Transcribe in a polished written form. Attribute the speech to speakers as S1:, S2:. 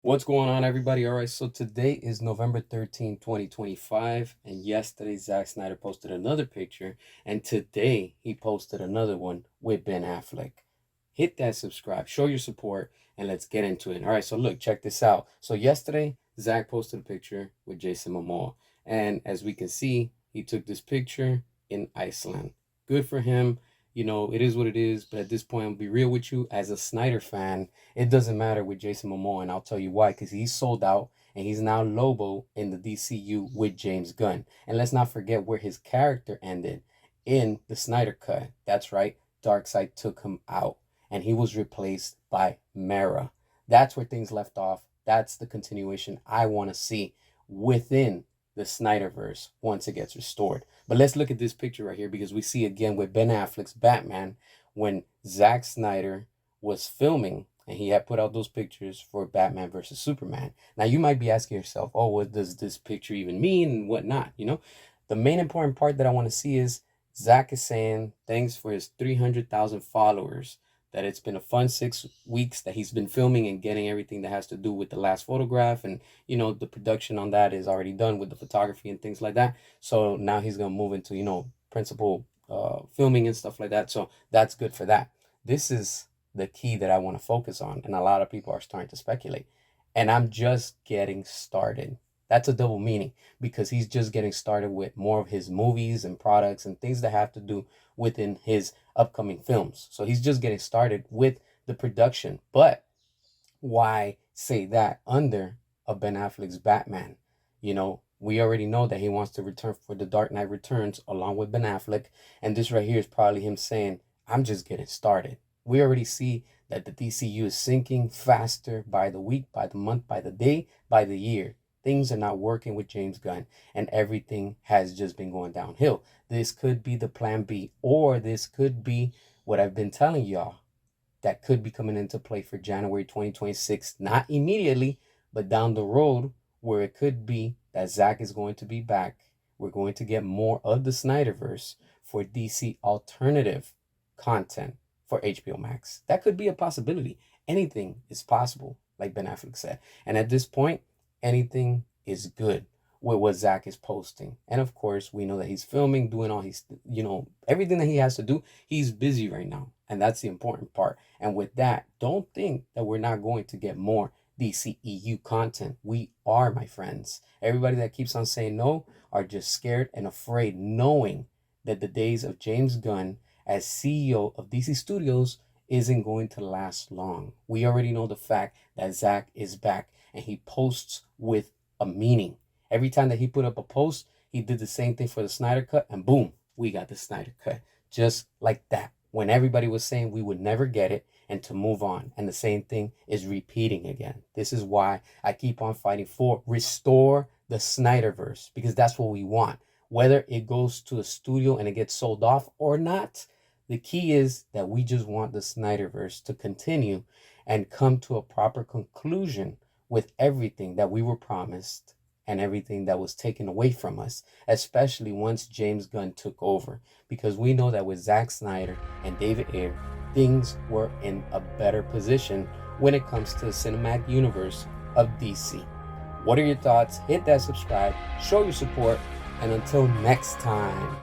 S1: What's going on, everybody? All right, so today is November 13th, 2025, and yesterday Zack Snyder posted another picture, and today he posted another one with Ben Affleck. Hit that subscribe, show your support, and let's get into it. All right, so look, check this out. So yesterday, Zack posted a picture with Jason Momoa, and as we can see, he took this picture in Iceland. Good for him. You know, it is what it is, but at this point, I'll be real with you. As a Snyder fan, it doesn't matter with Jason Momoa, and I'll tell you why, because he's sold out and he's now Lobo in the DCU with James Gunn. And let's not forget where his character ended in the Snyder Cut. That's right, Darkseid took him out and he was replaced by Mara. That's where things left off. That's the continuation I want to see within the Snyderverse once it gets restored. But let's look at this picture right here because we see again with Ben Affleck's Batman when Zack Snyder was filming and he had put out those pictures for Batman versus Superman. Now you might be asking yourself, oh, what does this picture even mean and whatnot? You know, the main important part that I want to see is Zack is saying thanks for his 300,000 followers, that it's been a fun 6 weeks that he's been filming and getting everything that has to do with the last photograph, and you know the production on that is already done with the photography and things like that. So now he's gonna move into principal filming and stuff like that. So that's good for that. This is the key that I want to focus on, and a lot of people are starting to speculate, and I'm just getting started. That's a double meaning because he's just getting started with more of his movies and products and things that have to do within his upcoming films. So he's just getting started with the production. But why say that under a Ben Affleck's Batman? You know, we already know that he wants to return for The Dark Knight Returns along with Ben Affleck. And this right here is probably him saying, I'm just getting started. We already see that the DCU is sinking faster by the week, by the month, by the day, by the year. Things are not working with James Gunn, and everything has just been going downhill. This could be the plan B, or this could be what I've been telling y'all that could be coming into play for January 2026. Not immediately, but down the road, where it could be that Zack is going to be back. We're going to get more of the Snyderverse for DC alternative content for HBO Max. That could be a possibility. Anything is possible, like Ben Affleck said. And at this point, anything is good with what Zack is posting. And of course, we know that he's filming, doing all his, everything that he has to do. He's busy right now. And that's the important part. And with that, don't think that we're not going to get more DCEU content. We are, my friends. Everybody that keeps on saying no are just scared and afraid, knowing that the days of James Gunn as CEO of DC Studios isn't going to last long. We already know the fact that Zack is back and he posts with a meaning. Every time that he put up a post, he did the same thing for the Snyder Cut, and boom, we got the Snyder Cut. Just like that. When everybody was saying we would never get it and to move on. And the same thing is repeating again. This is why I keep on fighting for restore the Snyderverse, because that's what we want. Whether it goes to a studio and it gets sold off or not, the key is that we just want the Snyderverse to continue and come to a proper conclusion with everything that we were promised and everything that was taken away from us, especially once James Gunn took over. Because we know that with Zack Snyder and David Ayer, things were in a better position when it comes to the cinematic universe of DC. What are your thoughts? Hit that subscribe, show your support, and until next time.